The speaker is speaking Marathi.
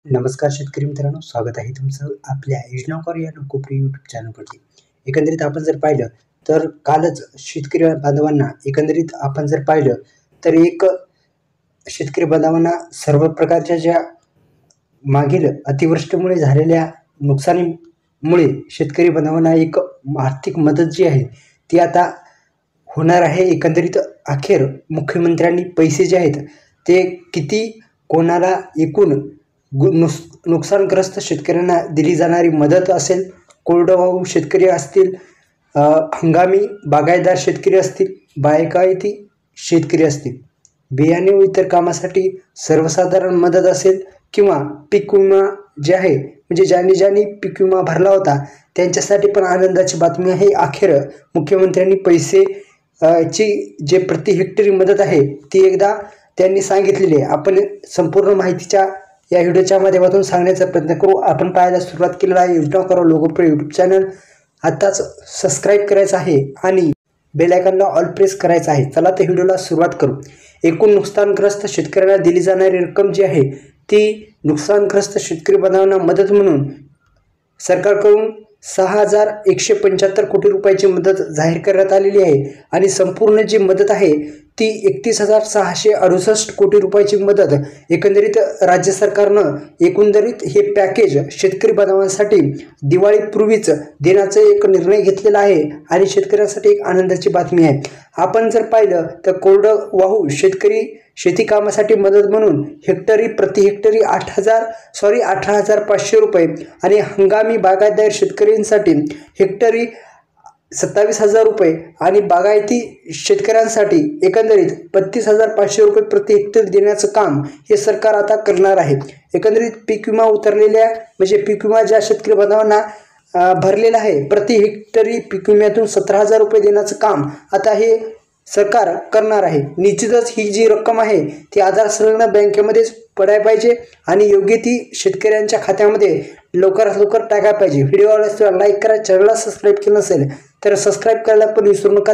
नमस्कार शेतकरी मित्रांनो, स्वागत आहे तुमचं आपल्या योजनाकार या लोकप्रिय यूट्यूब चॅनलवरती. एकंदरीत आपण जर पाहिलं तर कालच शेतकरी बांधवांना एक शेतकरी बांधवांना सर्व प्रकारच्या ज्या मागील अतिवृष्टीमुळे झालेल्या नुकसानीमुळे शेतकरी बांधवांना एक आर्थिक मदत जी आहे ती आता होणार आहे. एकंदरीत अखेर मुख्यमंत्र्यांनी पैसे जे आहेत ते किती कोणाला एकूण नुकसानग्रस्त शेतकऱ्यांना दिली जाणारी मदत असेल, कोरडवाहू शेतकरी असतील, हंगामी बागायतदार शेतकरी असतील, बागायती शेतकरी असतील, बियाणे व इतर कामासाठी सर्वसाधारण मदत असेल किंवा पीक विमा जे आहे म्हणजे ज्यांनी पीक विमा भरला होता त्यांच्यासाठी पण आनंदाची बातमी आहे. अखेर मुख्यमंत्र्यांनी पैसे ची जे प्रति हेक्टरी मदत आहे ती एकदा त्यांनी सांगितलेली आहे. आपण संपूर्ण माहितीच्या या व्हिडिओच्या माध्यमातून सांगण्याचा प्रयत्न करू. आपण पाहायला सुरुवात केलेला आहे योजनाकार लोकप्रिय यूट्यूब चॅनल. आताच सबस्क्राईब करायचं आहे आणि बेल आयकॉनला ऑल प्रेस करायचं आहे. चला तर व्हिडिओला सुरुवात करू. एकूण नुकसानग्रस्त शेतकऱ्यांना दिली जाणारी रक्कम जी आहे ती नुकसानग्रस्त शेतकरी बांधवांना मदत म्हणून सरकारकडून 6,175 कोटी रुपयाची मदत जाहीर करण्यात आलेली आहे आणि संपूर्ण जी मदत आहे ती 31,668 कोटी रुपयाची मदत एकंदरीत राज्य सरकारनं एकंदरीत हे पॅकेज शेतकरी बांधवांसाठी दिवाळीपूर्वीच देण्याचा एक निर्णय घेतलेला आहे आणि शेतकऱ्यांसाठी एक आनंदाची बातमी आहे. आपण जर पाहिलं तर कोरडवाहू शेती कामासाठी मदत म्हणून प्रति हेक्टरी 18,500 रुपये आणि हंगामी बागायतदार शेतकऱ्यांसाठी हेक्टरी 27,000 रुपये आणि बागायती शेतकऱ्यांसाठी एकंदरीत 32,500 रुपये प्रति हेक्टर देण्याचं काम हे सरकार आता करणार आहे. एकंदरीत पीक विमा उतरलेल्या म्हणजे पीक विमा ज्या शेतकरी बांधवांना भरलेला आहे प्रति हेक्टरी पीक विम्यातून 17,000 रुपये देण्याचं काम आता हे सरकार करणार आहे. निश्चितच ही जी रक्कम आहे ती आधार संलग्न बँकेमध्येच पडायला पाहिजे आणि योग्य ती शेतकऱ्यांच्या खात्यामध्ये लवकरात लवकर टाकायला पाहिजे. व्हिडिओ आवडल्यास लाईक करा, चॅनलला सबस्क्राईब केलं नसेल तर सबस्क्राईब करायला पण विसरू नका.